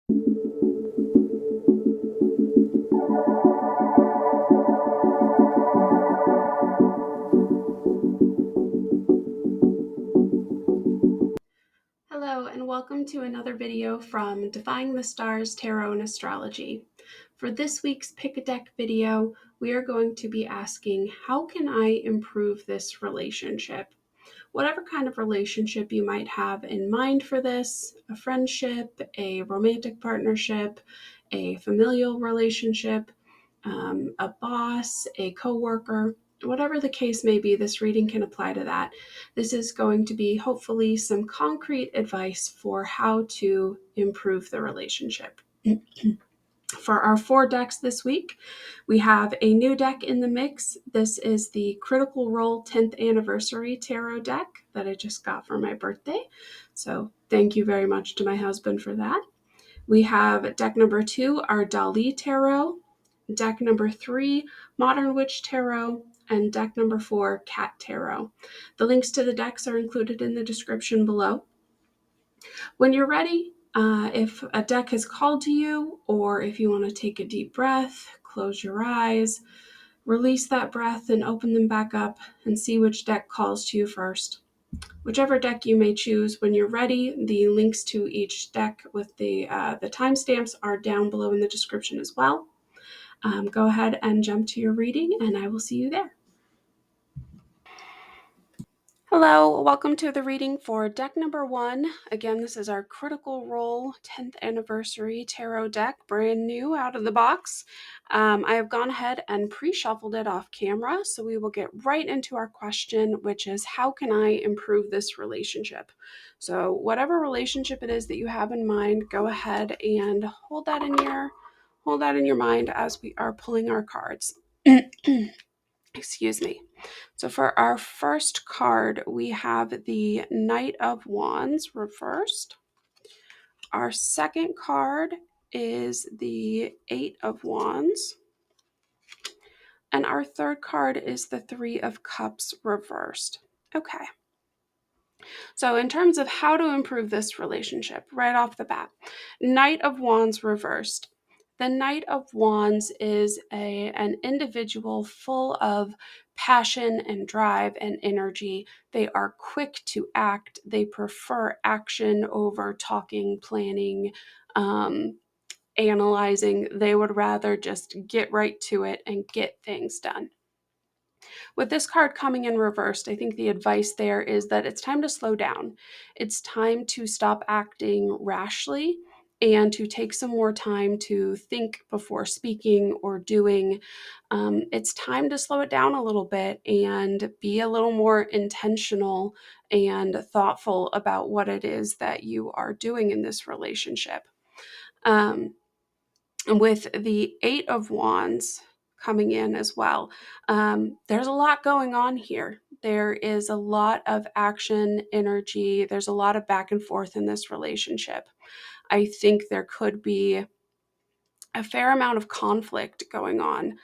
Hello and welcome to another video from Defying the Stars Tarot and Astrology. For this week's Pick a Deck video, we are going to be asking, how can I improve this relationship? Whatever kind of relationship you might have in mind for this, a friendship, a romantic partnership, a familial relationship, a boss, a coworker, whatever the case may be, this reading can apply to that. This is going to be hopefully some concrete advice for how to improve the relationship. For our 4 decks this week, we have a new deck in the mix. This is the Critical Role 10th Anniversary Tarot deck that I just got for my birthday. So thank you very much to my husband for that. We have deck number 2, our Dali Tarot. Deck number 3, Modern Witch Tarot, and deck number 4, Cat Tarot. The links to the decks are included in the description below. When you're ready, if a deck has called to you, or if you want to take a deep breath, close your eyes, release that breath and open them back up and see which deck calls to you first. Whichever deck you may choose, when you're ready, the links to each deck with the timestamps are down below in the description as well. Go ahead and jump to your reading, and I will see you there. Hello, welcome to the reading for deck number 1. Again, this is our Critical Role 10th Anniversary Tarot deck, brand new out of the box. I have gone ahead and pre-shuffled it off camera, so we will get right into our question, which is, how can I improve this relationship? So whatever relationship it is that you have in mind, go ahead and hold that in your mind as we are pulling our cards. Excuse me. So for our first card, we have the Knight of Wands reversed. Our second card is the Eight of Wands. And our third card is the Three of Cups reversed. Okay. So in terms of how to improve this relationship, right off the bat, Knight of Wands reversed. The Knight of Wands is an individual full of passion and drive and energy. They are quick to act. They prefer action over talking, planning, analyzing. They would rather just get right to it and get things done. With this card coming in reversed, I think the advice there is that it's time to slow down. It's time to stop acting rashly and to take some more time to think before speaking or doing. It's time to slow it down a little bit and be a little more intentional and thoughtful about what it is that you are doing in this relationship. With the Eight of Wands coming in as well, there's a lot going on here. There is a lot of action, energy. There's a lot of back and forth in this relationship. I think there could be a fair amount of conflict going on.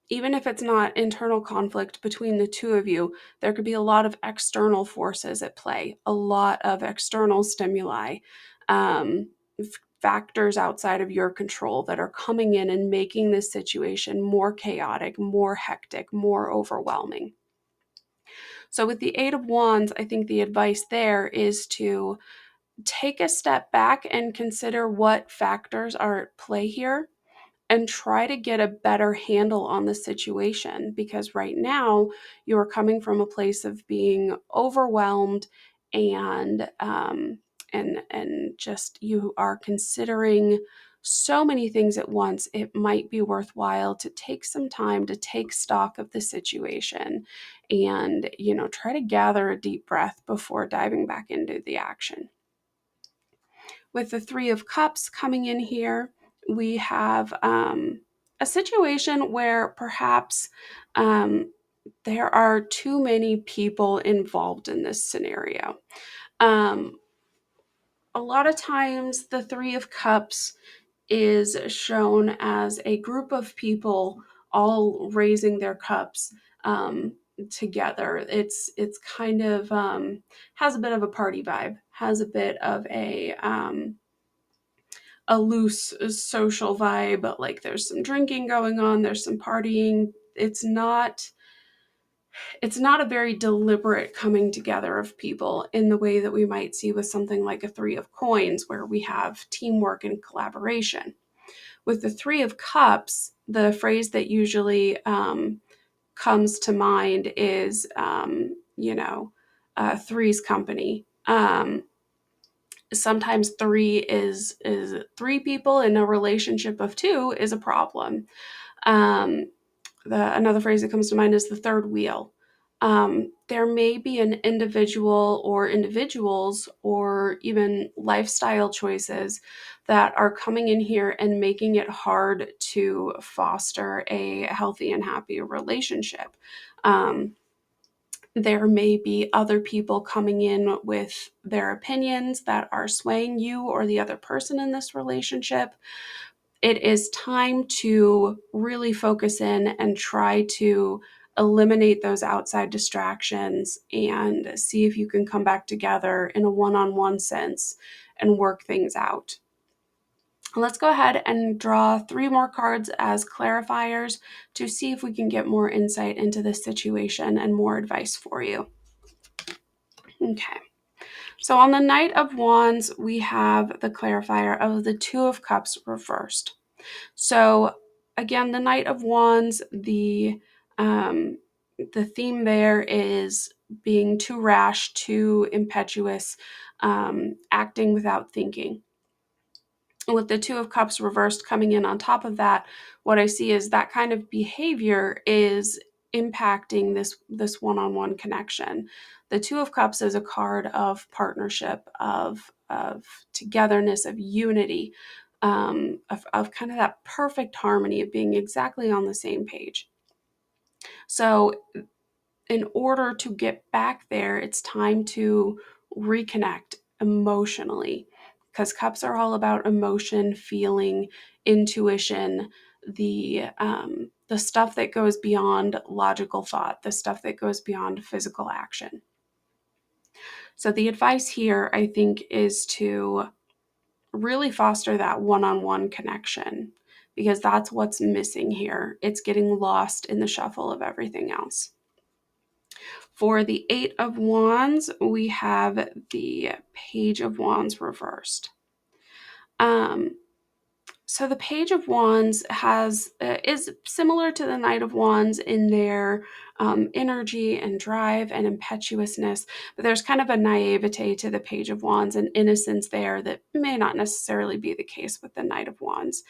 Even if it's not internal conflict between the two of you, there could be a lot of external forces at play, a lot of external stimuli, factors outside of your control that are coming in and making this situation more chaotic, more hectic, more overwhelming. So with the Eight of Wands, I think the advice there is to take a step back and consider what factors are at play here and try to get a better handle on the situation, because right now you are coming from a place of being overwhelmed and just you are considering so many things at once. It might be worthwhile to take some time to take stock of the situation and try to gather a deep breath before diving back into the action. With the Three of Cups coming in here, we have a situation where perhaps there are too many people involved in this scenario. A lot of times the Three of Cups is shown as a group of people all raising their cups together. It's kind of has a bit of a party vibe, has a bit of a a loose social vibe, like there's some drinking going on, there's some partying. It's not a very deliberate coming together of people in the way that we might see with something like a Three of Coins, where we have teamwork and collaboration. With the Three of Cups, the phrase that usually comes to mind is, three's company. Sometimes three is three people in a relationship of two is a problem. Another phrase that comes to mind is the third wheel. There may be an individual or individuals or even lifestyle choices that are coming in here and making it hard to foster a healthy and happy relationship. There may be other people coming in with their opinions that are swaying you or the other person in this relationship. It is time to really focus in and try to eliminate those outside distractions and see if you can come back together in a one-on-one sense and work things out. Let's go ahead and draw 3 more cards as clarifiers to see if we can get more insight into this situation and more advice for you. Okay. So on the Knight of Wands, we have the clarifier of the Two of Cups reversed. So again, the Knight of Wands, the theme there is being too rash, too impetuous, acting without thinking. With the Two of Cups reversed coming in on top of that, what I see is that kind of behavior is impacting this one-on-one connection. The Two of Cups is a card of partnership, of togetherness, of unity, of kind of that perfect harmony of being exactly on the same page. So in order to get back there, it's time to reconnect emotionally, because cups are all about emotion, feeling, intuition, the stuff that goes beyond logical thought, the stuff that goes beyond physical action. So the advice here, I think, is to really foster that one-on-one connection, because that's what's missing here. It's getting lost in the shuffle of everything else. For the Eight of Wands, we have the Page of Wands reversed. So the Page of Wands is similar to the Knight of Wands in their energy and drive and impetuousness, but there's kind of a naivete to the Page of Wands and innocence there that may not necessarily be the case with the Knight of Wands.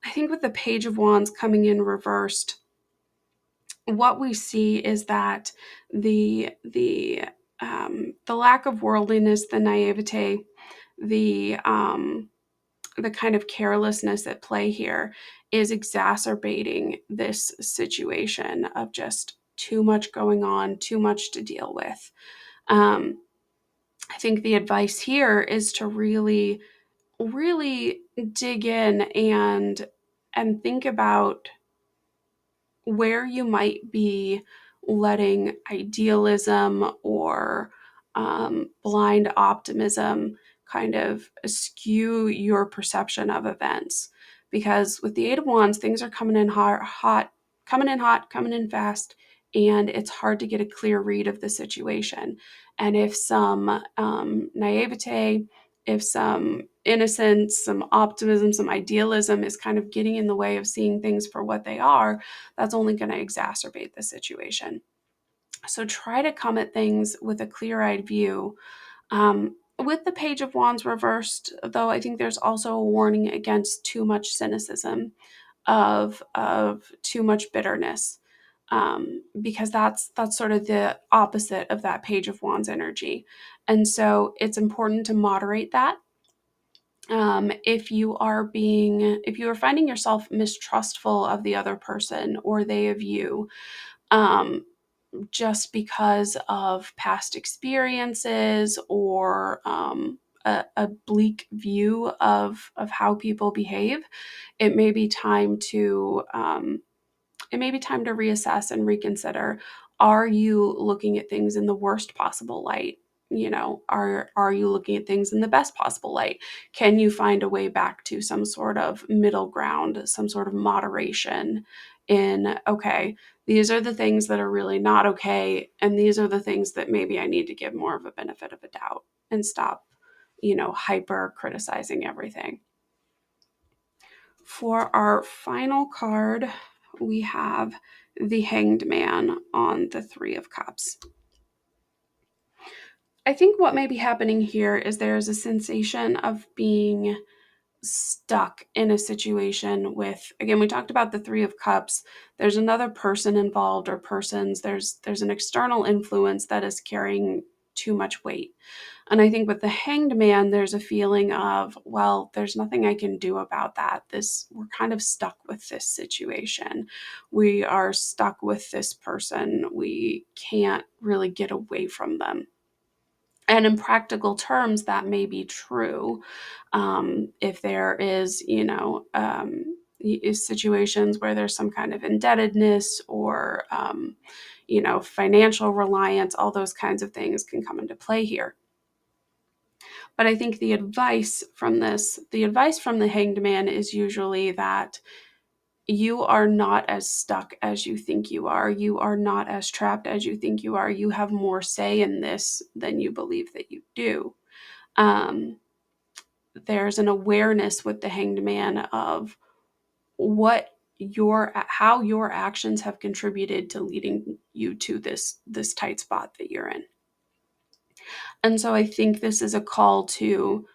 I think with the Page of Wands coming in reversed, what we see is that the lack of worldliness, the naivete, the kind of carelessness at play here is exacerbating this situation of just too much going on, too much to deal with. I think the advice here is to really, really dig in and think about where you might be letting idealism or blind optimism kind of skew your perception of events. Because with the Eight of Wands, things are coming in hot, coming in fast, and it's hard to get a clear read of the situation. And if some naivete, if some innocence, some optimism, some idealism is kind of getting in the way of seeing things for what they are, that's only going to exacerbate the situation. So try to come at things with a clear-eyed view. With the Page of Wands reversed, though, I think there's also a warning against too much cynicism, of too much bitterness, because that's sort of the opposite of that Page of Wands energy. And so it's important to moderate that. If you are finding yourself mistrustful of the other person or they of you, um, just because of past experiences or a bleak view of how people behave, it may be time to reassess and reconsider. Are you looking at things in the worst possible light? are you looking at things in the best possible light? Can you find a way back to some sort of middle ground, some sort of moderation in, okay, these are the things that are really not okay, and these are the things that maybe I need to give more of a benefit of a doubt and stop, hyper criticizing everything. For our final card, we have the Hanged Man on the Three of Cups. I think what may be happening here is there's a sensation of being stuck in a situation with, again, we talked about the Three of Cups. There's another person involved, or persons. There's an external influence that is carrying too much weight. And I think with the Hanged Man, there's a feeling of, well, there's nothing I can do about that. We're kind of stuck with this situation. We are stuck with this person. We can't really get away from them. And in practical terms, that may be true. If there is, situations where there's some kind of indebtedness or, financial reliance, all those kinds of things can come into play here. But I think the advice from the Hanged Man is usually that you are not as stuck as you think you are. You are not as trapped as you think you are. You have more say in this than you believe that you do. There's an awareness with the Hanged Man of how your actions have contributed to leading you to this tight spot that you're in. And so I think this is a call to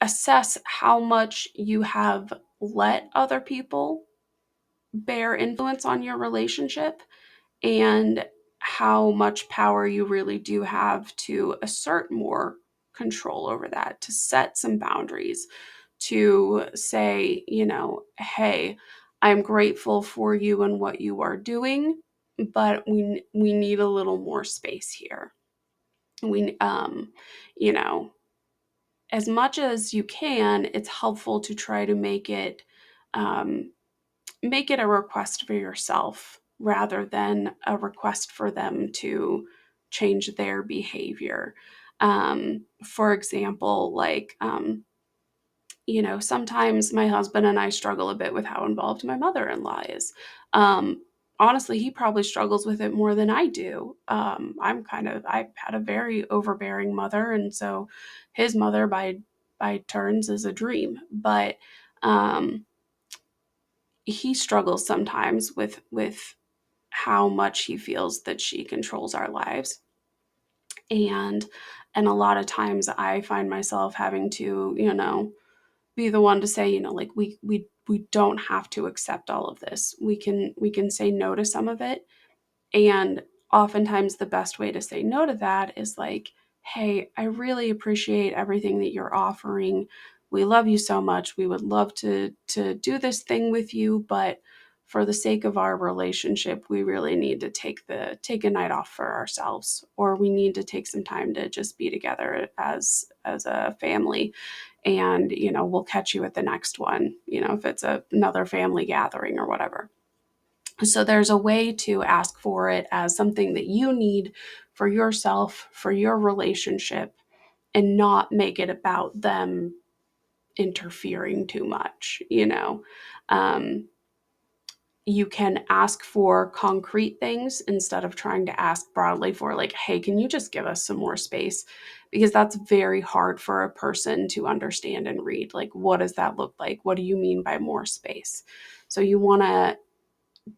assess how much you have let other people bear influence on your relationship, and how much power you really do have to assert more control over that, to set some boundaries, to say, hey, I'm grateful for you and what you are doing, but we need a little more space here. We you know as much as you can, it's helpful to try to um, make it a request for yourself rather than a request for them to change their behavior. For example, sometimes my husband and I struggle a bit with how involved my mother-in-law is. Um, Honestly, he probably struggles with it more than I do. I've had a very overbearing mother, and so his mother by turns is a dream. But um, he struggles sometimes with how much he feels that she controls our lives. And a lot of times I find myself having to, be the one to say, like, we don't have to accept all of this. We can say no to some of it. And oftentimes the best way to say no to that is like, hey, I really appreciate everything that you're offering. We love you so much. We would love to do this thing with you, but for the sake of our relationship, we really need to take a night off for ourselves, or we need to take some time to just be together as a family. And we'll catch you at the next one, if it's another family gathering or whatever. So there's a way to ask for it as something that you need for yourself, for your relationship, and not make it about them interfering too much. Um, you can ask for concrete things instead of trying to ask broadly for, like, hey, can you just give us some more space? Because that's very hard for a person to understand and read. Like, what does that look like? What do you mean by more space? So you want to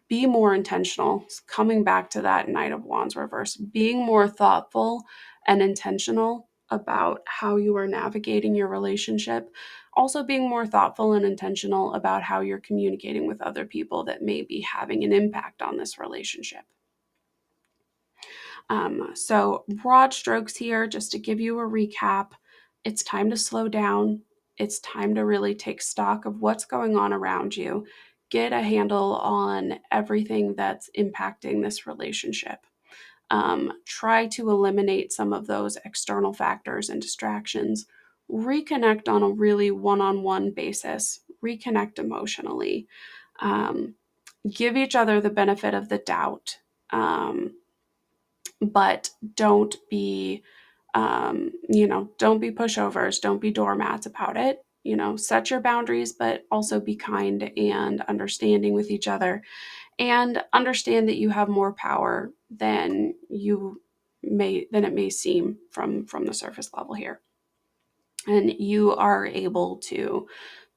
be more intentional. Coming back to that Knight of Wands reverse, being more thoughtful and intentional about how you are navigating your relationship. Also being more thoughtful and intentional about how you're communicating with other people that may be having an impact on this relationship. So broad strokes here, just to give you a recap, it's time to slow down. It's time to really take stock of what's going on around you. Get a handle on everything that's impacting this relationship. Try to eliminate some of those external factors and distractions. Reconnect on a really one-on-one basis. Reconnect emotionally. Give each other the benefit of the doubt. But don't be Don't be pushovers, don't be doormats about it. Set your boundaries, but also be kind and understanding with each other, and understand that you have more power than it may seem from the surface level here. And you are able to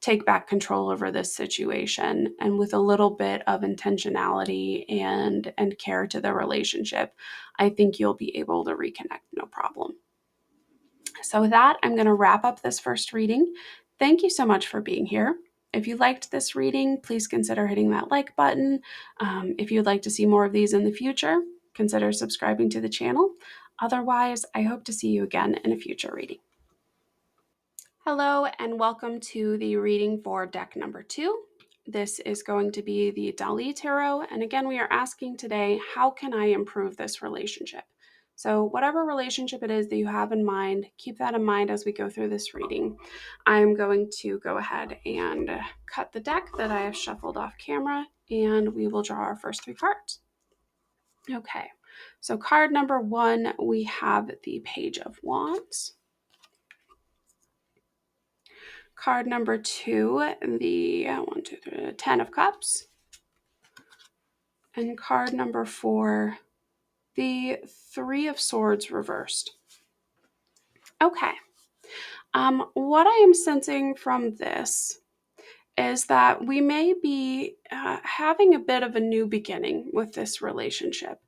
take back control over this situation, and with a little bit of intentionality and care to the relationship, I think you'll be able to reconnect no problem. So with that, I'm going to wrap up this first reading. Thank you so much for being here. If you liked this reading, please consider hitting that like button. If you'd like to see more of these in the future, consider subscribing to the channel. Otherwise, I hope to see you again in a future reading. Hello, and welcome to the reading for deck number 2. This is going to be the Dali Tarot, and again, we are asking today, how can I improve this relationship? So whatever relationship it is that you have in mind, keep that in mind as we go through this reading. I'm going to go ahead and cut the deck that I have shuffled off camera, and we will draw our first 3 cards. Okay, so card number 1, we have the Page of Wands. Card number 2, the 10 of Cups. And card number 4, the 3 of Swords reversed. Okay. What I am sensing from this is that we may be having a bit of a new beginning with this relationship.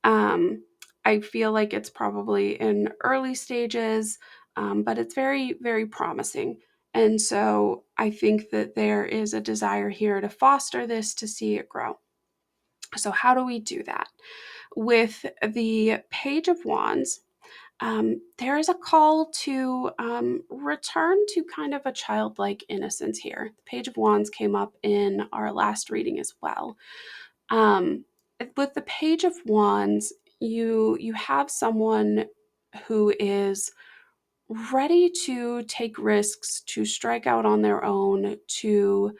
I feel like it's probably in early stages, but it's very, very promising. And so I think that there is a desire here to foster this, to see it grow. So how do we do that? With the Page of Wands, there is a call to return to kind of a childlike innocence here. The Page of Wands came up in our last reading as well. With the Page of Wands, you have someone who is ready to take risks, to strike out on their own, to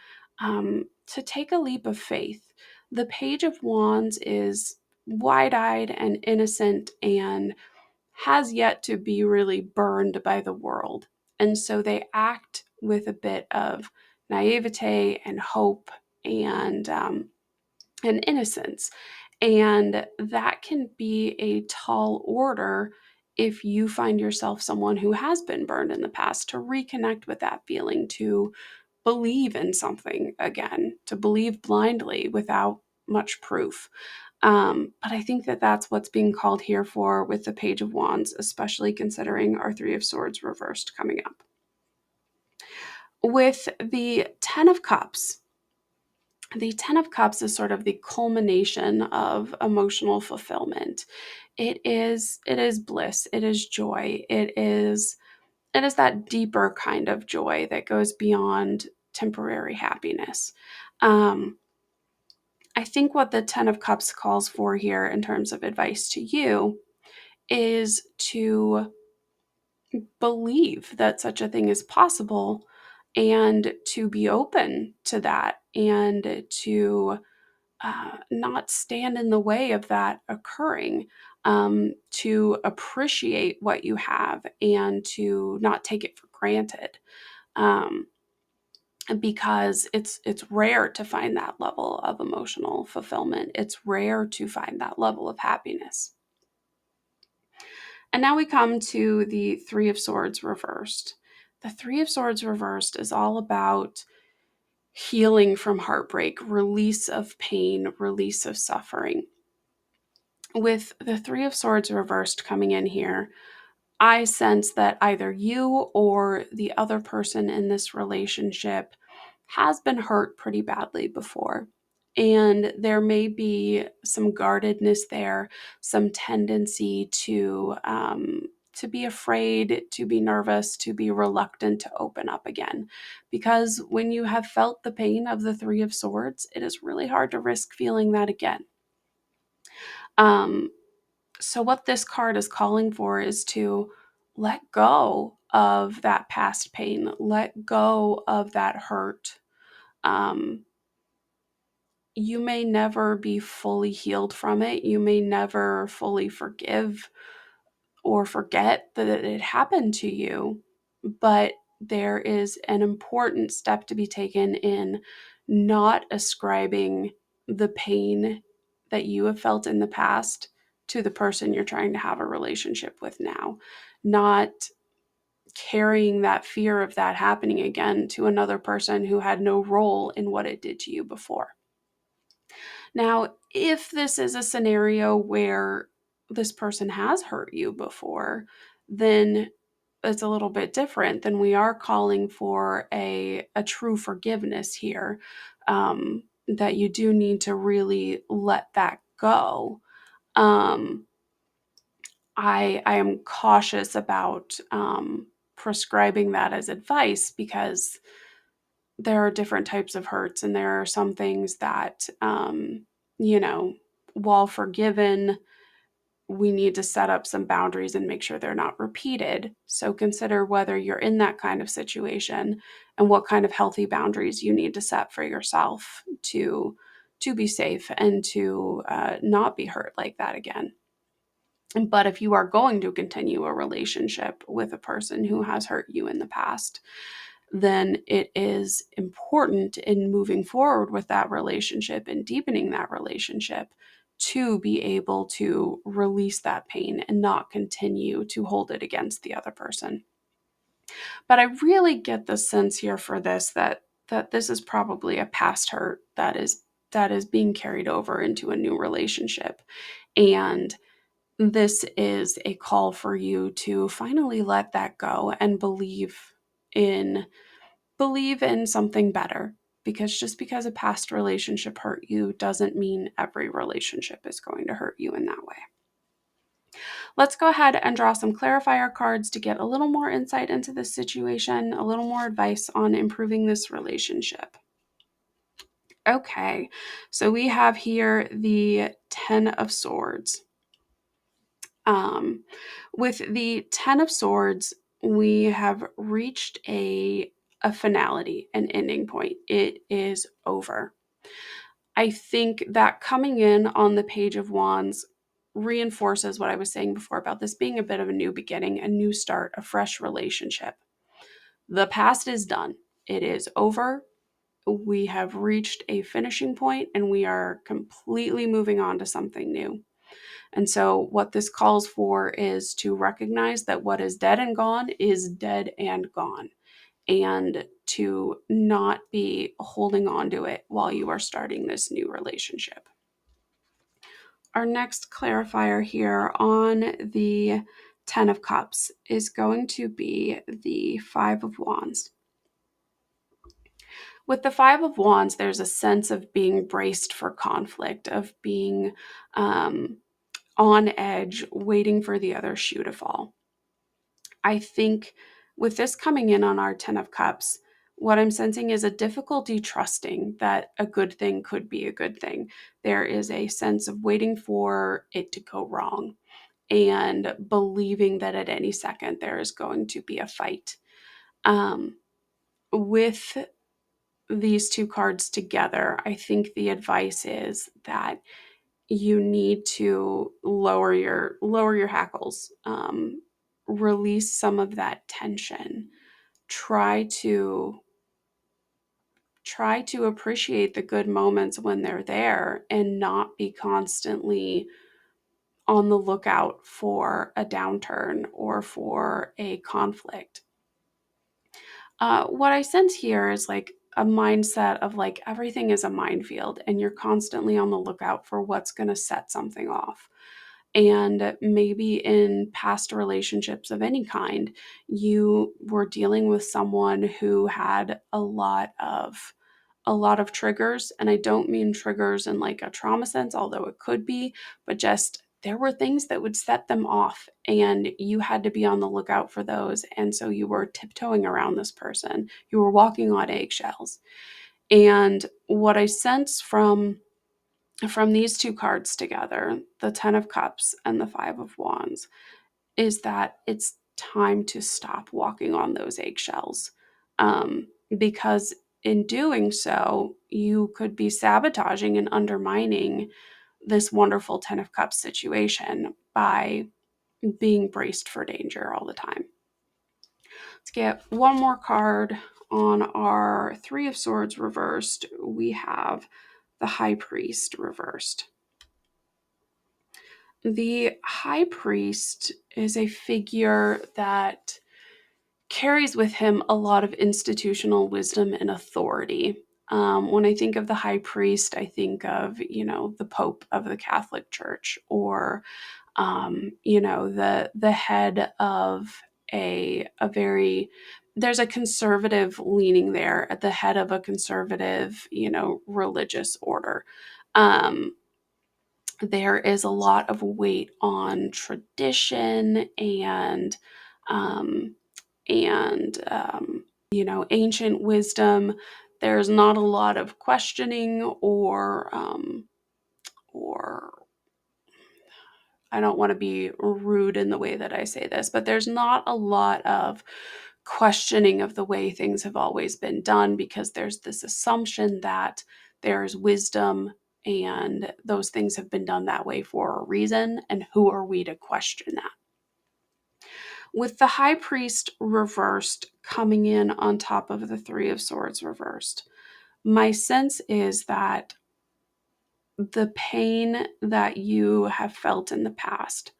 take a leap of faith. The Page of Wands is wide-eyed and innocent and has yet to be really burned by the world. And so they act with a bit of naivete and hope and innocence. And that can be a tall order if you find yourself someone who has been burned in the past, to reconnect with that feeling, to believe in something again, to believe blindly without much proof. But I think that that's what's being called here for with the Page of Wands, especially considering our 3 of Swords reversed coming up. With the 10 of Cups, the 10 of Cups is sort of the culmination of emotional fulfillment. It is bliss, it is joy, it is that deeper kind of joy that goes beyond temporary happiness. I think what the 10 of Cups calls for here in terms of advice to you is to believe that such a thing is possible, and to be open to that, and to not stand in the way of that occurring, to appreciate what you have and to not take it for granted. Because it's rare to find that level of emotional fulfillment. It's rare to find that level of happiness. And now we come to the 3 of Swords reversed. The 3 of Swords reversed is all about healing from heartbreak, release of pain, release of suffering. With the 3 of Swords reversed coming in here, I sense that either you or the other person in this relationship has been hurt pretty badly before. And there may be some guardedness there, some tendency to be afraid, to be nervous, to be reluctant to open up again. Because when you have felt the pain of the 3 of Swords, it is really hard to risk feeling that again. So what this card is calling for is to let go of that past pain, let go of that hurt. You may never be fully healed from it. You may never fully forgive or forget that it happened to you, but there is an important step to be taken in not ascribing the pain that you have felt in the past to the person you're trying to have a relationship with now, not carrying that fear of that happening again to another person who had no role in what it did to you before. Now, if this is a scenario where this person has hurt you before, then it's a little bit different. Then we are calling for a true forgiveness here, that you do need to really let that go. I am cautious about prescribing that as advice, because there are different types of hurts, and there are some things that, you know, while forgiven, we need to set up some boundaries and make sure they're not repeated. So consider whether you're in that kind of situation and what kind of healthy boundaries you need to set for yourself to be safe and to not be hurt like that again. But if you are going to continue a relationship with a person who has hurt you in the past, then it is important in moving forward with that relationship and deepening that relationship to be able to release that pain and not continue to hold it against the other person. But I really get the sense here for this that this is probably a past hurt that is being carried over into a new relationship. And this is a call for you to finally let that go and in believe in something better, because just because a past relationship hurt you doesn't mean every relationship is going to hurt you in that way. Let's go ahead and draw some clarifier cards to get a little more insight into this situation, a little more advice on improving this relationship. Okay, so we have here the Ten of Swords. With the Ten of Swords, we have reached a finality, an ending point. It is over. I think that coming in on the Page of Wands reinforces what I was saying before about this being a bit of a new beginning, a new start, a fresh relationship. The past is done. It is over. We have reached a finishing point and we are completely moving on to something new. And so what this calls for is to recognize that what is dead and gone is dead and gone, and to not be holding on to it while you are starting this new relationship. Our next clarifier here on the Ten of Cups is going to be the Five of Wands. With the Five of Wands, there's a sense of being braced for conflict, of being on edge, waiting for the other shoe to fall. I think with this coming in on our Ten of Cups, what I'm sensing is a difficulty trusting that a good thing could be a good thing. There is a sense of waiting for it to go wrong and believing that at any second there is going to be a fight. With these two cards together, I think the advice is that you need to lower your hackles, release some of that tension. Try to appreciate the good moments when they're there and not be constantly on the lookout for a downturn or for a conflict. What I sense here is like a mindset of like everything is a minefield and you're constantly on the lookout for what's going to set something off. And maybe in past relationships of any kind, you were dealing with someone who had a lot of triggers. And I don't mean triggers in like a trauma sense, although it could be, but just there were things that would set them off and you had to be on the lookout for those. And so you were tiptoeing around this person. You were walking on eggshells. And what I sense from these two cards together, the Ten of Cups and the Five of Wands, is that it's time to stop walking on those eggshells. Because in doing so, you could be sabotaging and undermining this wonderful Ten of Cups situation by being braced for danger all the time. Let's get one more card. On our Three of Swords reversed, we have the High Priest reversed. The High Priest is a figure that carries with him a lot of institutional wisdom and authority. When I think of the High Priest, I think of, the Pope of the Catholic Church, or the head of a very, there's a conservative leaning there at the head of a conservative, religious order. There is a lot of weight on tradition and um, ancient wisdom. There's not a lot of questioning or I don't want to be rude in the way that I say this, but there's not a lot of questioning of the way things have always been done, because there's this assumption that there's wisdom and those things have been done that way for a reason, and who are we to question that? With the High Priest reversed coming in on top of the Three of Swords reversed, my sense is that the pain that you have felt in the past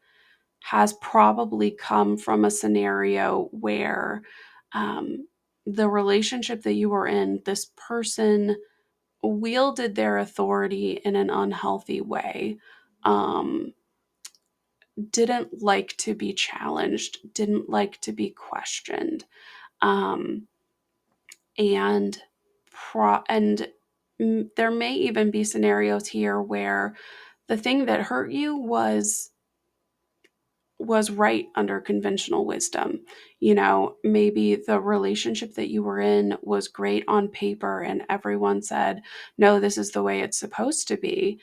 has probably come from a scenario where the relationship that you were in, this person wielded their authority in an unhealthy way, um, didn't like to be challenged, didn't like to be questioned. Um, and there may even be scenarios here where the thing that hurt you was right under conventional wisdom. Maybe the relationship that you were in was great on paper and everyone said, no, this is the way it's supposed to be,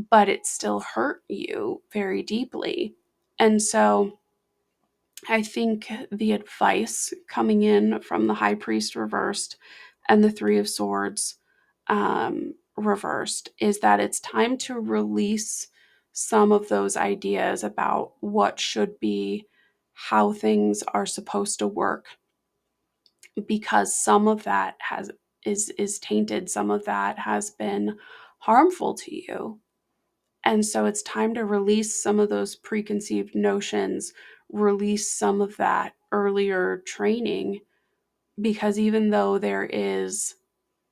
but it still hurt you very deeply. And so I think the advice coming in from the High Priest reversed and the Three of Swords reversed is that it's time to release some of those ideas about what should be, how things are supposed to work, because some of that is tainted, some of that has been harmful to you. And so it's time to release some of those preconceived notions, release some of that earlier training, because even though there is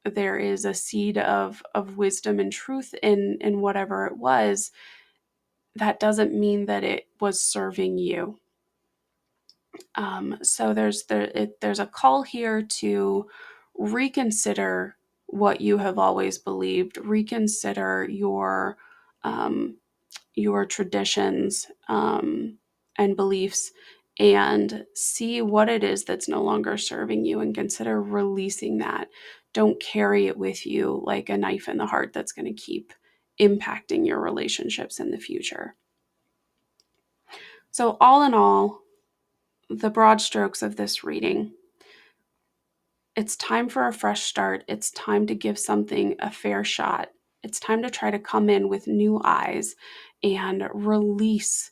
a seed of wisdom and truth in whatever it was, that doesn't mean that it was serving you. So there's a call here to reconsider what you have always believed, reconsider your traditions and beliefs, and see what it is that's no longer serving you, and consider releasing that. Don't carry it with you like a knife in the heart that's going to keep impacting your relationships in the future. So all in all, the broad strokes of this reading: it's time for a fresh start. It's time to give something a fair shot. It's time to try to come in with new eyes and release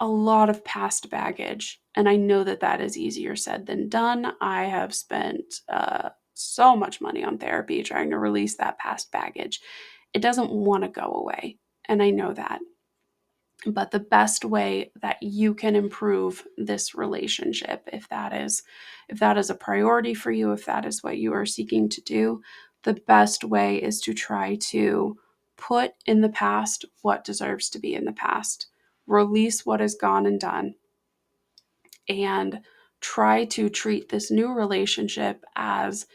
a lot of past baggage. And I know that that is easier said than done. I have spent so much money on therapy trying to release that past baggage. It doesn't want to go away. And I know that. But the best way that you can improve this relationship, if that is a priority for you, if that is what you are seeking to do, the best way is to try to put in the past what deserves to be in the past. Release what is gone and done, and try to treat this new relationship as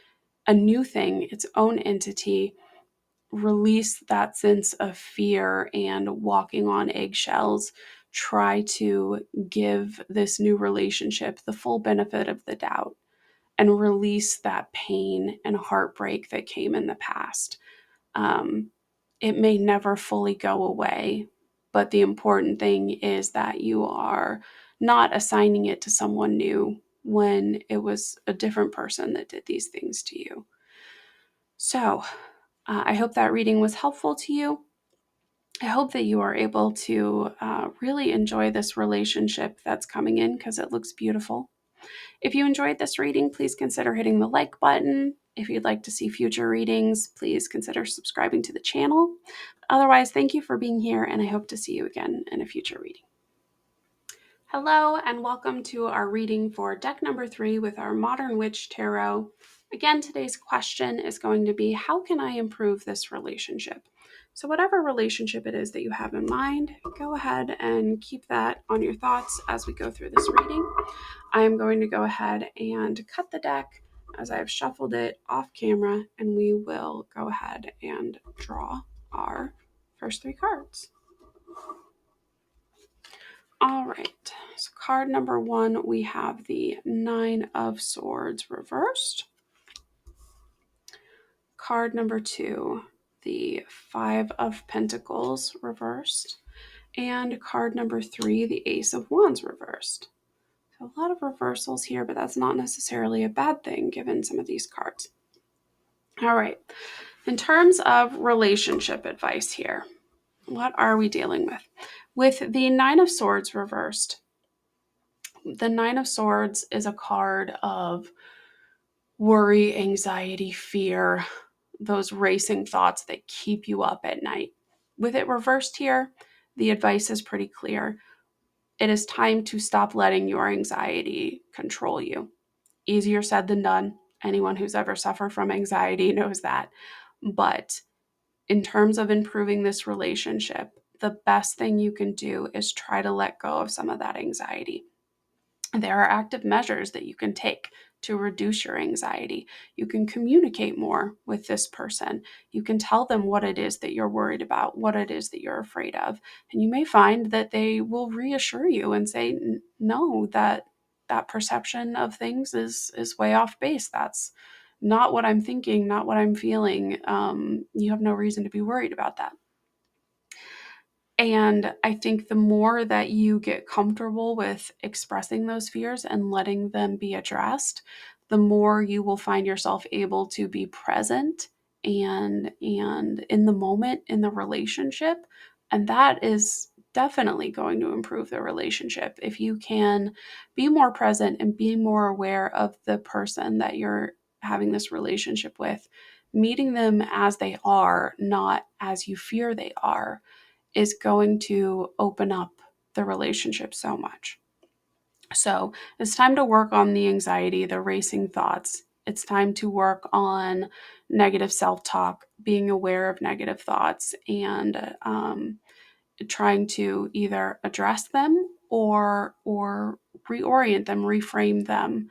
a new thing, its own entity. Release that sense of fear and walking on eggshells. Try to give this new relationship the full benefit of the doubt, and release that pain and heartbreak that came in the past. It may never fully go away, but the important thing is that you are not assigning it to someone new when it was a different person that did these things to you. So, I hope that reading was helpful to you. I hope that you are able to really enjoy this relationship that's coming in because it looks beautiful. If you enjoyed this reading, please consider hitting the like button. If you'd like to see future readings, please consider subscribing to the channel. Otherwise, thank you for being here, and I hope to see you again in a future reading. Hello, and welcome to our reading for deck number 3 with our Modern Witch Tarot. Again, today's question is going to be, how can I improve this relationship? So whatever relationship it is that you have in mind, go ahead and keep that on your thoughts as we go through this reading. I am going to go ahead and cut the deck as I've shuffled it off camera, and we will go ahead and draw our first 3 cards. All right, so card number 1, we have the 9 of Swords reversed. Card number 2, the 5 of Pentacles reversed. And card number 3, the Ace of Wands reversed. So a lot of reversals here, but that's not necessarily a bad thing given some of these cards. All right, in terms of relationship advice here, what are we dealing with? With the 9 of Swords reversed, the 9 of Swords is a card of worry, anxiety, fear, those racing thoughts that keep you up at night. With it reversed here, the advice is pretty clear. It is time to stop letting your anxiety control you. Easier said than done. Anyone who's ever suffered from anxiety knows that. But in terms of improving this relationship, the best thing you can do is try to let go of some of that anxiety. There are active measures that you can take to reduce your anxiety. You can communicate more with this person. You can tell them what it is that you're worried about, what it is that you're afraid of. And you may find that they will reassure you and say, no, that perception of things is way off base. That's not what I'm thinking, not what I'm feeling. You have no reason to be worried about that. And I think the more that you get comfortable with expressing those fears and letting them be addressed, the more you will find yourself able to be present and in the moment in the relationship. And that is definitely going to improve the relationship. If you can be more present and be more aware of the person that you're having this relationship with, meeting them as they are, not as you fear they are, is going to open up the relationship so much. So it's time to work on the anxiety, the racing thoughts. It's time to work on negative self-talk, being aware of negative thoughts, and trying to either address them or reorient them, reframe them,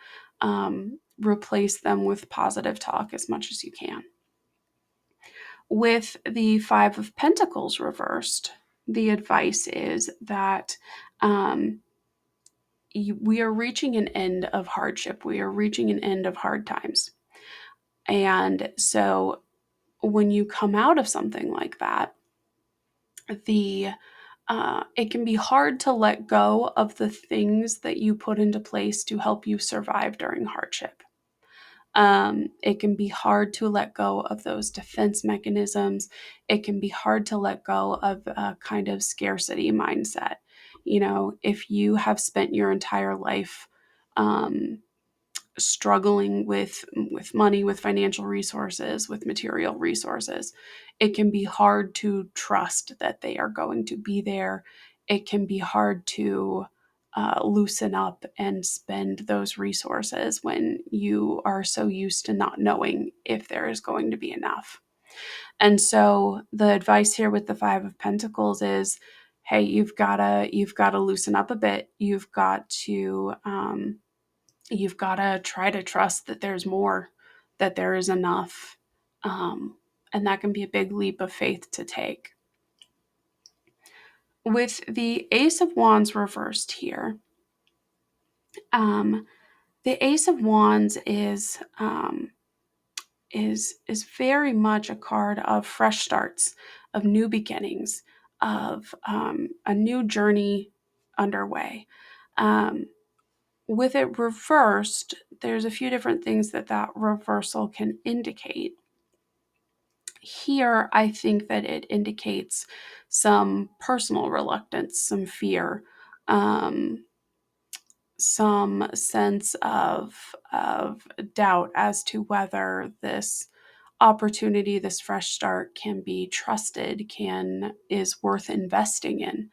replace them with positive talk as much as you can. With the 5 of Pentacles reversed, the advice is that we are reaching an end of hardship. We are reaching an end of hard times. And so when you come out of something like that, it can be hard to let go of the things that you put into place to help you survive during hardship. It can be hard to let go of those defense mechanisms. It can be hard to let go of a kind of scarcity mindset. You know, if you have spent your entire life struggling with money, with financial resources, with material resources, it can be hard to trust that they are going to be there. It can be hard to loosen up and spend those resources when you are so used to not knowing if there is going to be enough. And so the advice here with the 5 of Pentacles is, hey, you've got to loosen up a bit. You've got to try to trust that there's more, that there is enough. And that can be a big leap of faith to take. With the Ace of Wands reversed here, the Ace of Wands is very much a card of fresh starts, of new beginnings, of a new journey underway. With it reversed, there's a few different things that reversal can indicate. here I think that it indicates some personal reluctance, some fear, um, some sense of doubt as to whether this opportunity, this fresh start, can be trusted, is worth investing in.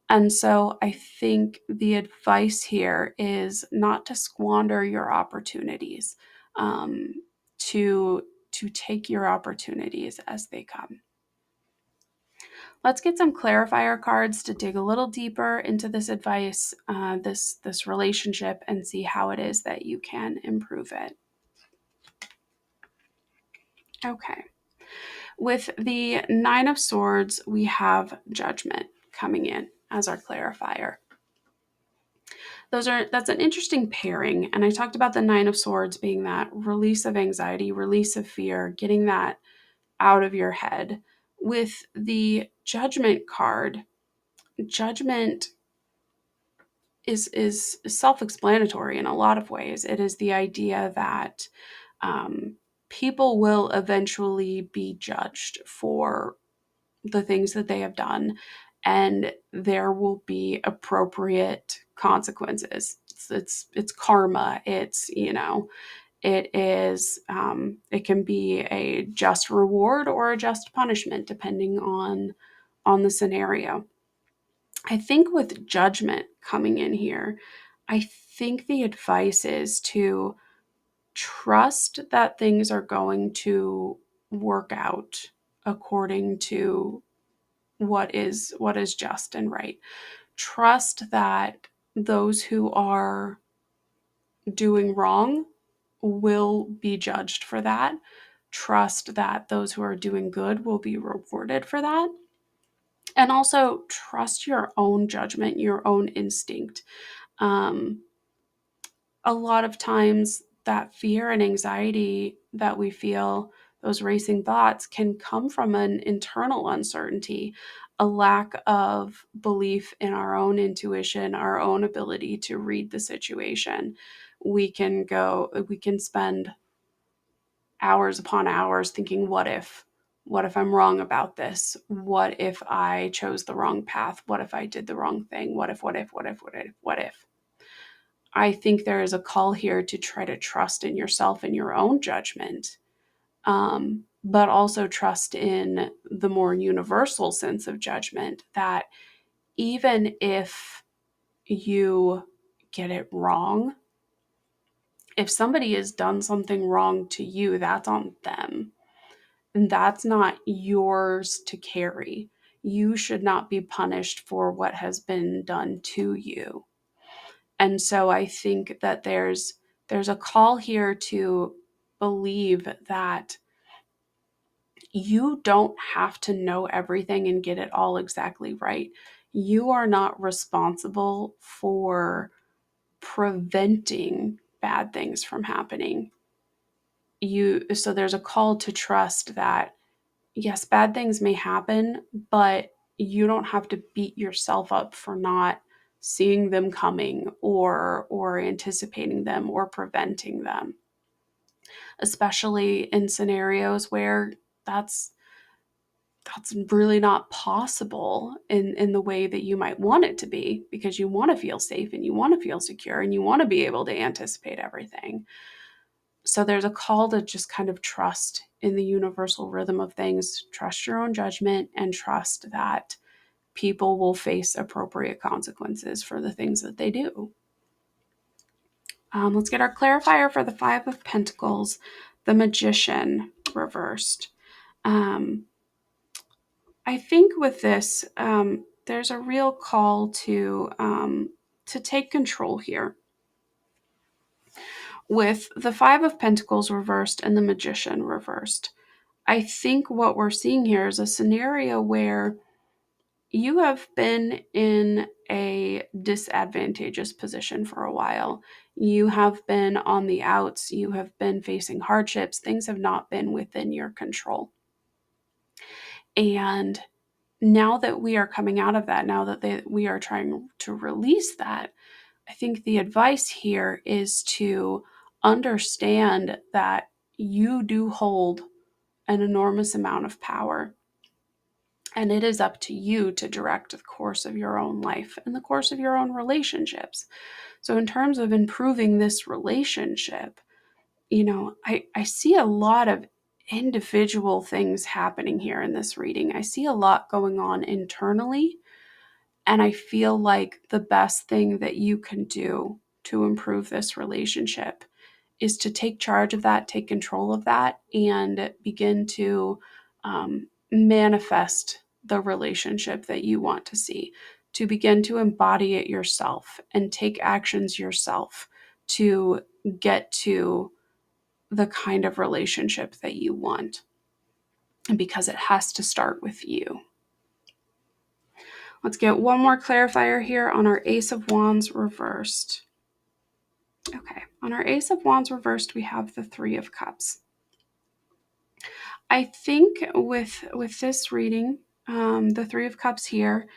And so I think the advice here is not to squander your opportunities, um, to take your opportunities as they come. Let's get some clarifier cards to dig a little deeper into this advice, this relationship, and see how it is that you can improve it. Okay. With the Nine of Swords, we have Judgment coming in as our clarifier. That's an interesting pairing. And I talked about the Nine of Swords being that release of anxiety, release of fear, getting that out of your head. With the Judgment card, Judgment is self-explanatory in a lot of ways. It is the idea that people will eventually be judged for the things that they have done, and there will be appropriate consequences. It's karma. It is it can be a just reward or a just punishment depending on the scenario. I think with Judgment coming in here, I think the advice is to trust that things are going to work out according to what is just and right. Trust that those who are doing wrong will be judged for that. Trust that those who are doing good will be rewarded for that. And also trust your own judgment, your own instinct. Um, a lot of times that fear and anxiety that we feel, those racing thoughts, can come from an internal uncertainty, a lack of belief in our own intuition, our own ability to read the situation. We can spend hours upon hours thinking, what if? What if I'm wrong about this? What if I chose the wrong path? What if I did the wrong thing? What if, what if, what if, what if, what if? I think there is a call here to try to trust in yourself and your own judgment, but also trust in the more universal sense of judgment that even if you get it wrong, if somebody has done something wrong to you, that's on them. And that's not yours to carry. You should not be punished for what has been done to you. And so I think that there's a call here to believe that you don't have to know everything and get it all exactly right. You are not responsible for preventing bad things from happening. So there's a call to trust that yes, bad things may happen, but you don't have to beat yourself up for not seeing them coming or anticipating them or preventing them, especially in scenarios where that's really not possible in the way that you might want it to be, because you want to feel safe and you want to feel secure and you want to be able to anticipate everything. So there's a call to just kind of trust in the universal rhythm of things, trust your own judgment, and trust that people will face appropriate consequences for the things that they do. Let's get our clarifier for the Five of Pentacles, the Magician reversed. I think with this, there's a real call to take control here. With the Five of Pentacles reversed and the Magician reversed, I think what we're seeing here is a scenario where you have been in a disadvantageous position for a while. You have been on the outs. You have been facing hardships. Things have not been within your control. And now that we are coming out of that, now that we are trying to release that, I think the advice here is to understand that you do hold an enormous amount of power. And it is up to you to direct the course of your own life and the course of your own relationships. So in terms of improving this relationship, I see a lot of individual things happening here in this reading. I see a lot going on internally, and I feel like the best thing that you can do to improve this relationship is to take charge of that, take control of that, and begin to manifest the relationship that you want to see, to begin to embody it yourself and take actions yourself to get to the kind of relationship that you want. And because it has to start with you. Let's get one more clarifier here on our Ace of Wands reversed. Okay, on our Ace of Wands reversed, we have the Three of Cups. I think with this reading, the Three of Cups here,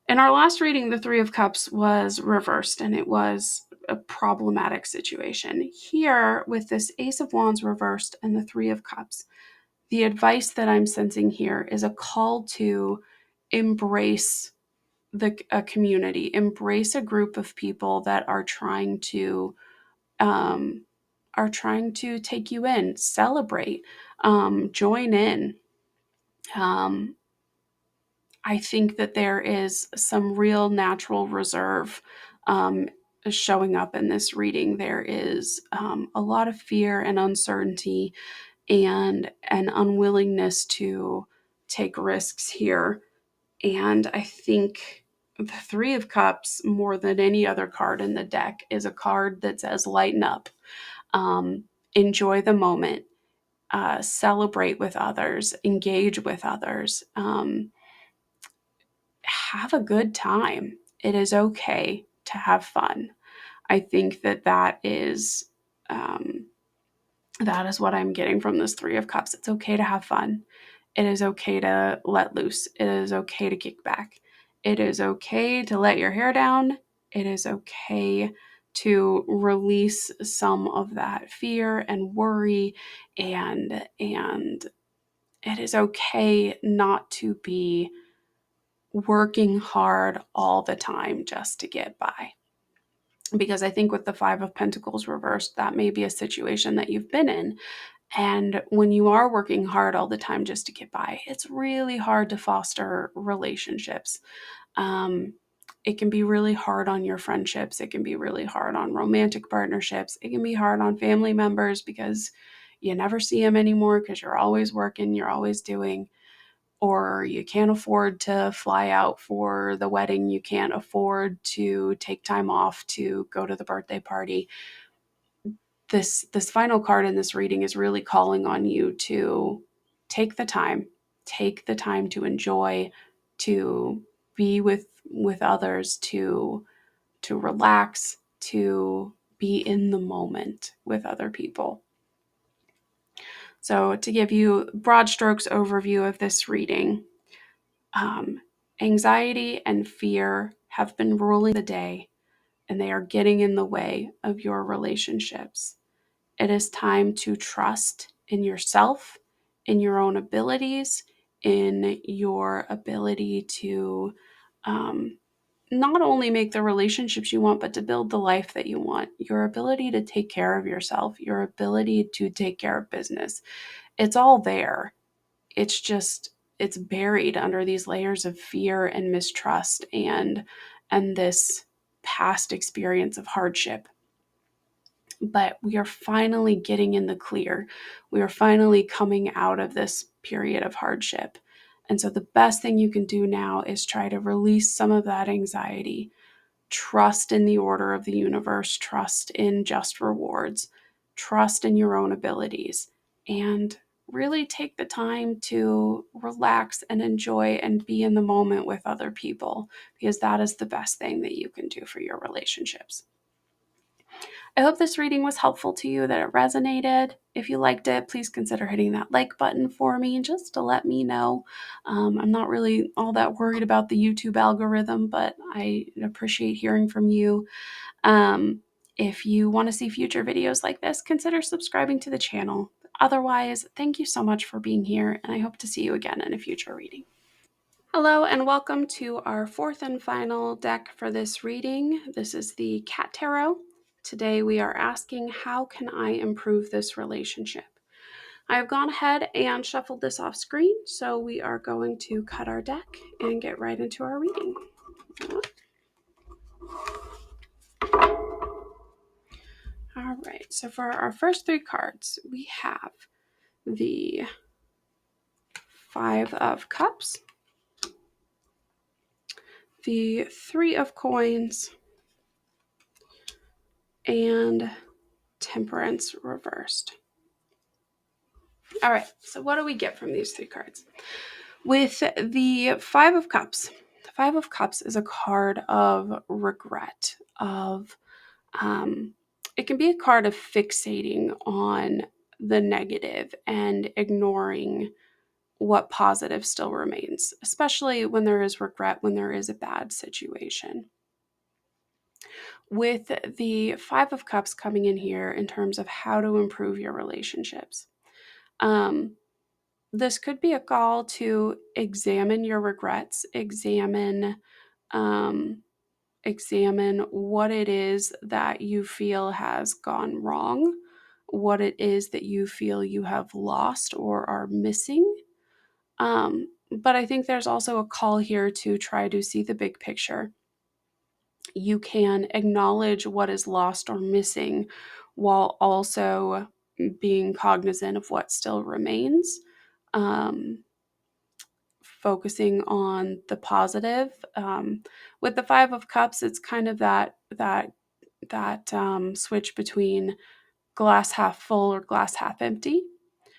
in our last reading, the Three of Cups was reversed and it was a problematic situation. Here, with this Ace of Wands reversed and the Three of Cups, the advice that I'm sensing here is a call to embrace a community, embrace a group of people that are trying to take you in, celebrate, join in. I think that there is some real natural reserve showing up in this reading. There is a lot of fear and uncertainty and an unwillingness to take risks here. And I think the Three of Cups, more than any other card in the deck, is a card that says lighten up, enjoy the moment, celebrate with others, engage with others, have a good time. It is okay to have fun. I think that is what I'm getting from this Three of Cups. It's okay to have fun. It is okay to let loose. It is okay to kick back. It is okay to let your hair down. It is okay to release some of that fear and worry, and it is okay not to be working hard all the time just to get by. Because I think with the Five of Pentacles reversed, that may be a situation that you've been in. And when you are working hard all the time just to get by, it's really hard to foster relationships. It can be really hard on your friendships. It can be really hard on romantic partnerships. It can be hard on family members because you never see them anymore because you're always working, you're always doing, or you can't afford to fly out for the wedding. You can't afford to take time off to go to the birthday party. This final card in this reading is really calling on you to take the time to enjoy, to be with others, to relax, to be in the moment with other people. So to give you broad strokes overview of this reading, anxiety and fear have been ruling the day, and they are getting in the way of your relationships. It is time to trust in yourself, in your own abilities, in your ability to not only make the relationships you want, but to build the life that you want. Your ability to take care of yourself, your ability to take care of business. It's all there. It's buried under these layers of fear and mistrust and this past experience of hardship. But we are finally getting in the clear. We are finally coming out of this period of hardship. And so the best thing you can do now is try to release some of that anxiety. Trust in the order of the universe, trust in just rewards, trust in your own abilities, and really take the time to relax and enjoy and be in the moment with other people, because that is the best thing that you can do for your relationships. I hope this reading was helpful to you, that it resonated. If you liked it, please consider hitting that like button for me just to let me know. I'm not really all that worried about the YouTube algorithm, but I appreciate hearing from you. If you want to see future videos like this, consider subscribing to the channel. Otherwise, thank you so much for being here, and I hope to see you again in a future reading. Hello, and welcome to our fourth and final deck for this reading. This is the Cat Tarot. Today we are asking, how can I improve this relationship? I have gone ahead and shuffled this off screen, so we are going to cut our deck and get right into our reading. All right, so for our first three cards, we have the Five of Cups, the Three of Coins, and Temperance reversed. All right, so what do we get from these three cards? With the Five of Cups, the Five of Cups is a card of regret, it can be a card of fixating on the negative and ignoring what positive still remains, especially when there is regret, when there is a bad situation. With the Five of Cups coming in here in terms of how to improve your relationships, this could be a call to examine your regrets, um, examine what it is that you feel has gone wrong, what it is that you feel you have lost or are missing. But I think there's also a call here to try to see the big picture. You can acknowledge what is lost or missing while also being cognizant of what still remains. Focusing on the positive. With the Five of Cups, it's kind of that switch between glass half full or glass half empty.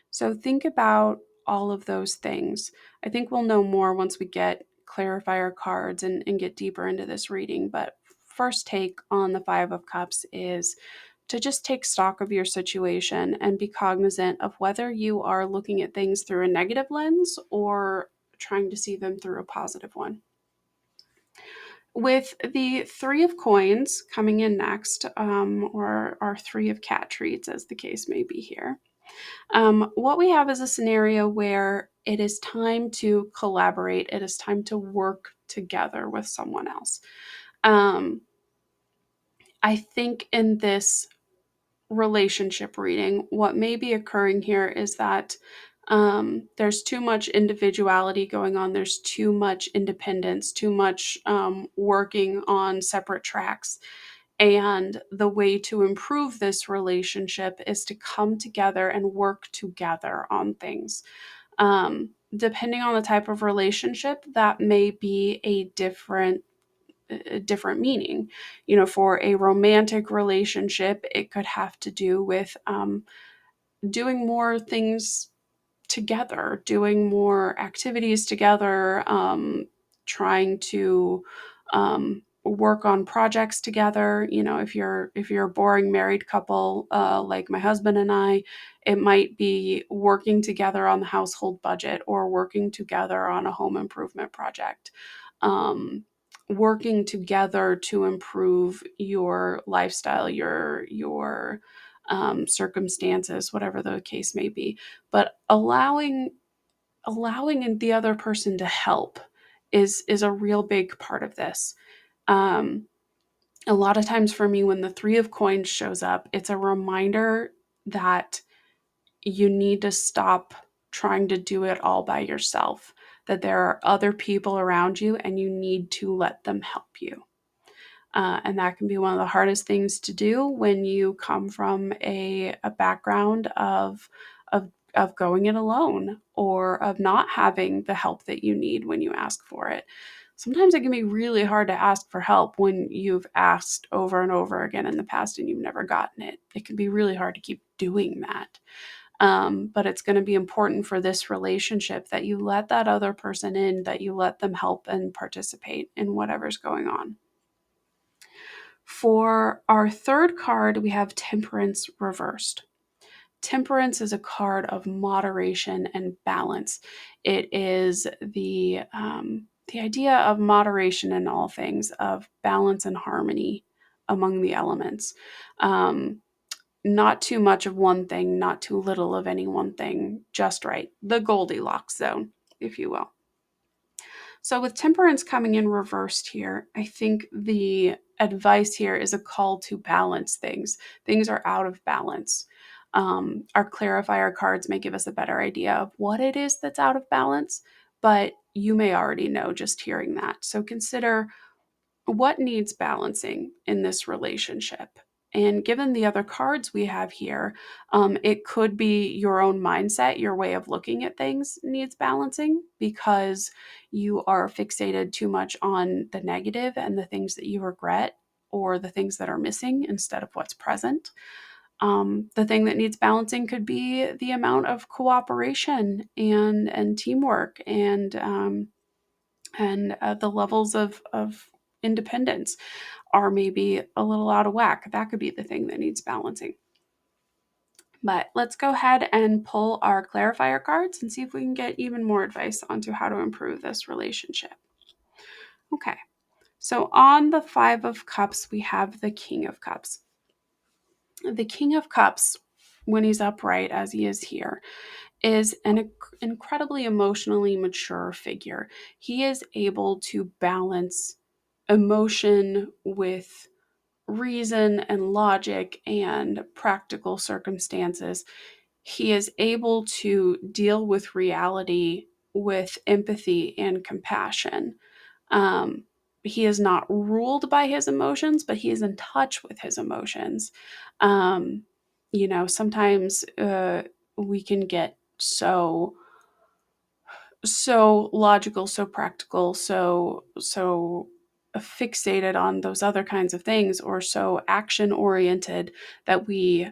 So think about all of those things. I think we'll know more once we get clarifier cards and get deeper into this reading. But first take on the Five of Cups is to just take stock of your situation and be cognizant of whether you are looking at things through a negative lens or trying to see them through a positive one. With the Three of Coins coming in next, or our Three of Cat Treats, as the case may be here, what we have is a scenario where it is time to collaborate. It is time to work together with someone else. I think in this relationship reading, what may be occurring here is that there's too much individuality going on. There's too much independence, too much working on separate tracks. And the way to improve this relationship is to come together and work together on things. Depending on the type of relationship, that may be a different meaning. For a romantic relationship, it could have to do with doing more things together, doing more activities together, trying to work on projects together. If you're a boring married couple, like my husband and I, it might be working together on the household budget or working together on a home improvement project. Working together to improve your lifestyle, your circumstances, whatever the case may be. But allowing the other person to help is a real big part of this. A lot of times for me, when the Three of Coins shows up, it's a reminder that you need to stop trying to do it all by yourself, that there are other people around you and you need to let them help you. And that can be one of the hardest things to do when you come from a background of going it alone or of not having the help that you need when you ask for it. Sometimes it can be really hard to ask for help when you've asked over and over again in the past and you've never gotten it. It can be really hard to keep doing that. But it's going to be important for this relationship that you let that other person in, that you let them help and participate in whatever's going on. For our third card, we have Temperance reversed. Temperance is a card of moderation and balance. It is the idea of moderation in all things, of balance and harmony among the elements. not too much of one thing, not too little of any one thing, just right. The Goldilocks zone, if you will. So with Temperance coming in reversed here, I think the advice here is a call to balance things. Things are out of balance. Our clarifier cards may give us a better idea of what it is that's out of balance, but you may already know just hearing that. So consider what needs balancing in this relationship. And given the other cards we have here, it could be your own mindset, your way of looking at things needs balancing because you are fixated too much on the negative and the things that you regret or the things that are missing instead of what's present. The thing that needs balancing could be the amount of cooperation and teamwork and the levels of independence are maybe a little out of whack. That could be the thing that needs balancing. But let's go ahead and pull our clarifier cards and see if we can get even more advice onto how to improve this relationship. Okay, so on the Five of Cups, we have the King of Cups. The King of Cups, when he's upright, as he is here, is an incredibly emotionally mature figure. He is able to balance emotion with reason and logic and practical circumstances. He is able to deal with reality with empathy and compassion. Um, he is not ruled by his emotions, but he is in touch with his emotions. Um, sometimes we can get so logical, so practical, so fixated on those other kinds of things, or so action oriented that we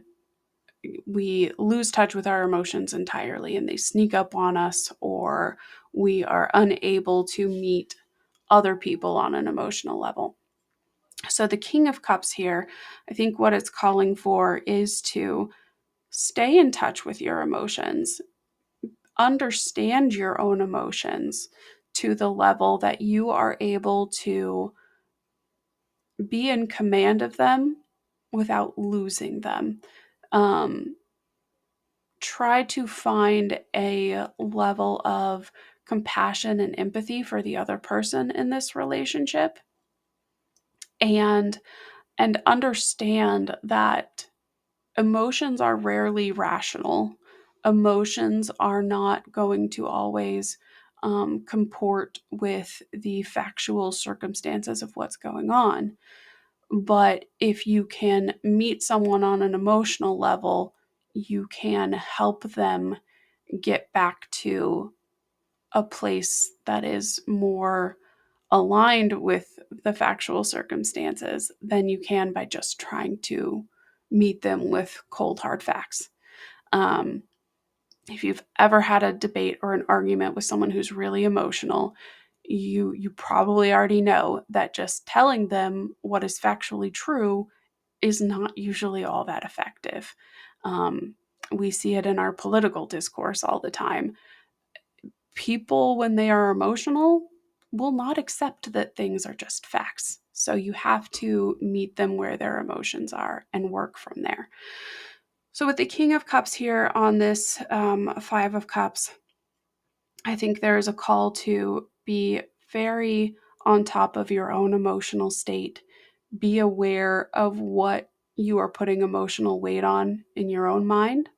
lose touch with our emotions entirely and they sneak up on us, or we are unable to meet other people on an emotional level. So the King of Cups here, I think what it's calling for is to stay in touch with your emotions, understand your own emotions to the level that you are able to be in command of them without losing them. Um, Try to find a level of compassion and empathy for the other person in this relationship, and understand that emotions are rarely rational. Emotions are not going to always comport with the factual circumstances of what's going on. But if you can meet someone on an emotional level, you can help them get back to a place that is more aligned with the factual circumstances than you can by just trying to meet them with cold, hard facts. Um, if you've ever had a debate or an argument with someone who's really emotional, you probably already know that just telling them what is factually true is not usually all that effective. Um, we see it in our political discourse all the time. People, when they are emotional, will not accept that things are just facts. So you have to meet them where their emotions are and work from there. So with the King of Cups here on this Five of Cups, I think there is a call to be very on top of your own emotional state. Be aware of what you are putting emotional weight on in your own mind.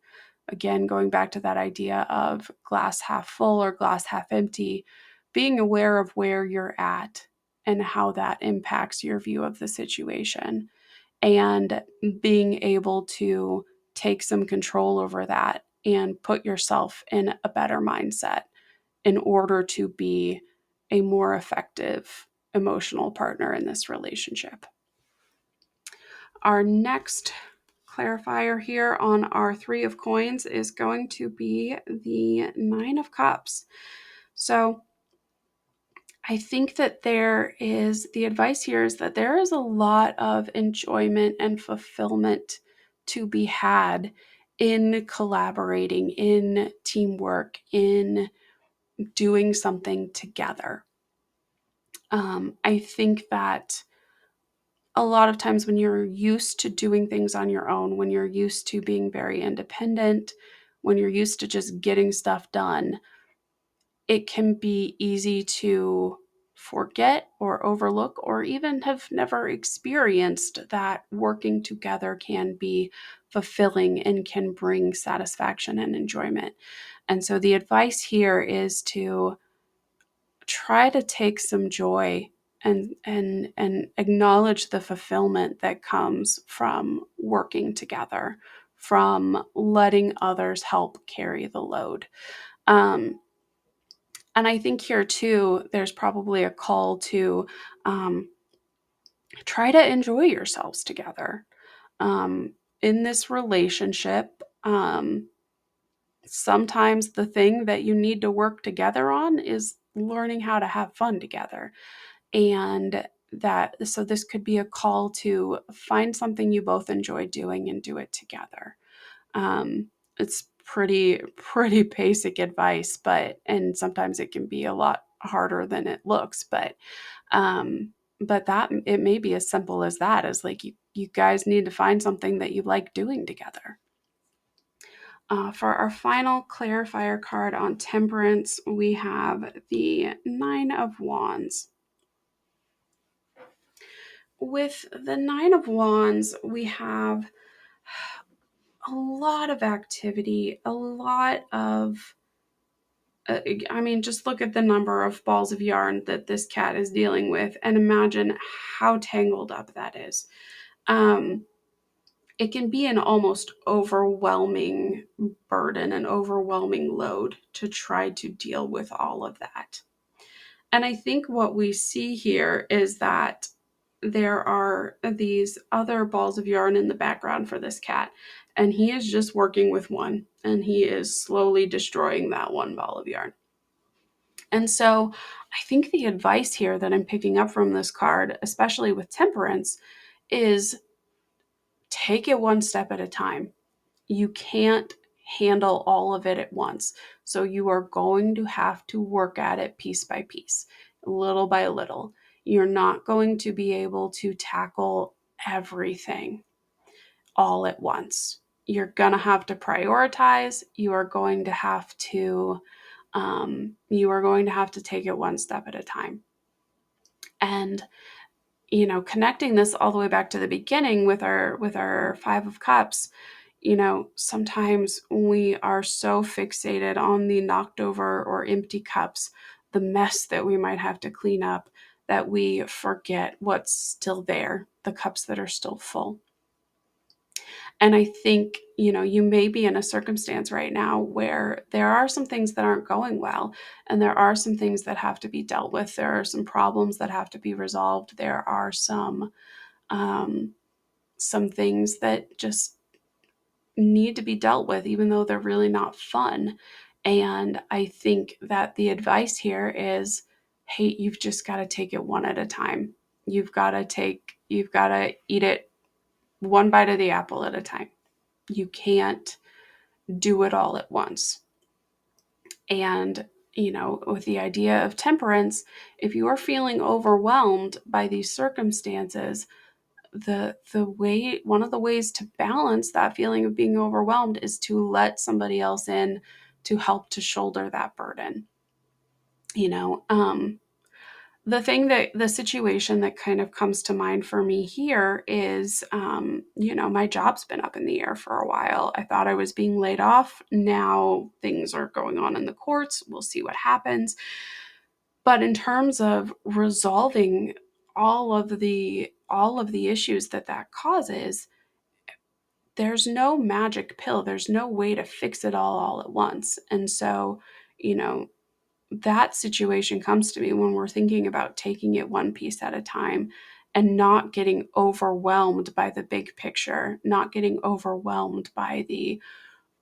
Again, going back to that idea of glass half full or glass half empty, being aware of where you're at and how that impacts your view of the situation, and being able to take some control over that and put yourself in a better mindset in order to be a more effective emotional partner in this relationship. Our next clarifier here on our Three of Coins is going to be the Nine of Cups. So I think that the advice here is that there is a lot of enjoyment and fulfillment to be had in collaborating, in teamwork, in doing something together. I think that a lot of times when you're used to doing things on your own, when you're used to being very independent, when you're used to just getting stuff done, it can be easy to forget or overlook or even have never experienced that working together can be fulfilling and can bring satisfaction and enjoyment. And so the advice here is to try to take some joy and acknowledge the fulfillment that comes from working together, from letting others help carry the load. Um, and I think here too, there's probably a call to um, try to enjoy yourselves together. Um, in this relationship, sometimes the thing that you need to work together on is learning how to have fun together. And so this could be a call to find something you both enjoy doing and do it together. It's pretty basic advice, and sometimes it can be a lot harder than it looks, um, but that it may be as simple as that, as like you guys need to find something that you like doing together. For our final clarifier card on temperance, we have the Nine of Wands. With the Nine of Wands, we have a lot of activity, a lot of, just look at the number of balls of yarn that this cat is dealing with and imagine how tangled up that is. It can be an almost overwhelming burden, an overwhelming load to try to deal with all of that. And I think what we see here is that there are these other balls of yarn in the background for this cat, and he is just working with one, and he is slowly destroying that one ball of yarn. And so I think the advice here that I'm picking up from this card, especially with temperance, is take it one step at a time. You can't handle all of it at once. So you are going to have to work at it piece by piece, little by little. You're not going to be able to tackle everything all at once. You're going to have to prioritize. You are going to have to take it one step at a time. And connecting this all the way back to the beginning with our Five of Cups, sometimes we are so fixated on the knocked over or empty cups, the mess that we might have to clean up, that we forget what's still there, the cups that are still full. And I think, you may be in a circumstance right now where there are some things that aren't going well, and there are some things that have to be dealt with. There are some problems that have to be resolved. There are some things that just need to be dealt with, even though they're really not fun. And I think that the advice here is, hey, you've just got to take it one at a time. You've got to eat it one bite of the apple at a time. You can't do it all at once. And, with the idea of temperance, if you are feeling overwhelmed by these circumstances, one of the ways to balance that feeling of being overwhelmed is to let somebody else in to help to shoulder that burden. The situation that kind of comes to mind for me here is, my job's been up in the air for a while. I thought I was being laid off. Now things are going on in the courts. We'll see what happens. But in terms of resolving all of the issues that causes, there's no magic pill. There's no way to fix it all at once. And so, you know, that situation comes to me when we're thinking about taking it one piece at a time and not getting overwhelmed by the big picture, not getting overwhelmed by the,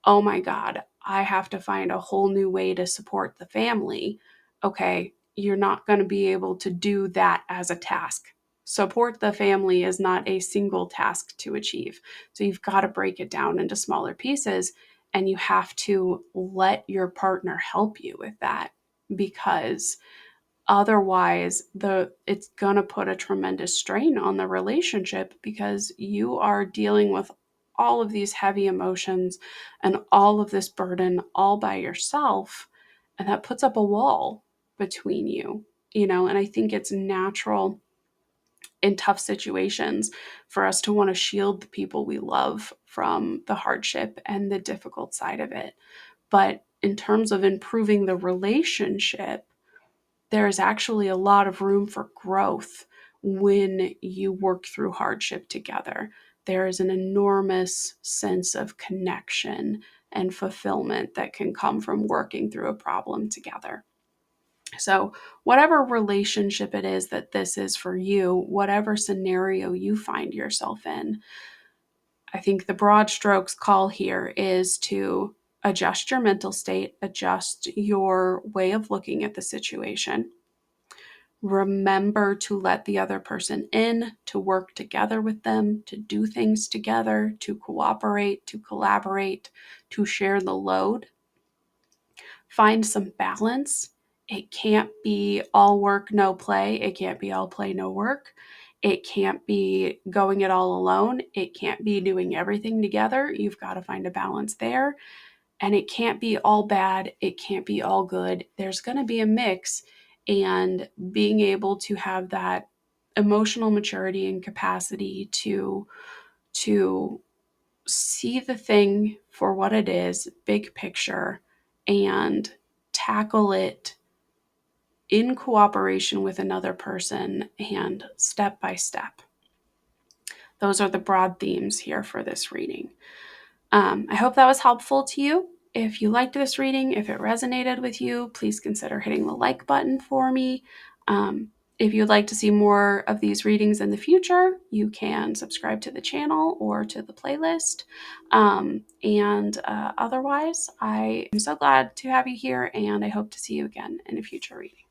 oh my God, I have to find a whole new way to support the family. Okay, you're not going to be able to do that as a task. Support the family is not a single task to achieve. So you've got to break it down into smaller pieces, and you have to let your partner help you with that, because Otherwise, it's going to put a tremendous strain on the relationship because you are dealing with all of these heavy emotions and all of this burden all by yourself. And that puts up a wall between you, and I think it's natural in tough situations for us to want to shield the people we love from the hardship and the difficult side of it. But in terms of improving the relationship, there is actually a lot of room for growth when you work through hardship together. There is an enormous sense of connection and fulfillment that can come from working through a problem together. So, whatever relationship it is that this is for you, whatever scenario you find yourself in, I think the broad strokes call here is to adjust your mental state, adjust your way of looking at the situation. Remember to let the other person in, to work together with them, to do things together, to cooperate, to collaborate, to share the load. Find some balance. It can't be all work, no play. It can't be all play, no work. It can't be going it all alone. It can't be doing everything together. You've got to find a balance there. And it can't be all bad. It can't be all good. There's going to be a mix. And being able to have that emotional maturity and capacity to see the thing for what it is, big picture, and tackle it in cooperation with another person and step by step. Those are the broad themes here for this reading. I hope that was helpful to you. If you liked this reading, if it resonated with you, please consider hitting the like button for me. If you'd like to see more of these readings in the future, you can subscribe to the channel or to the playlist. Otherwise, I am so glad to have you here, and I hope to see you again in a future reading.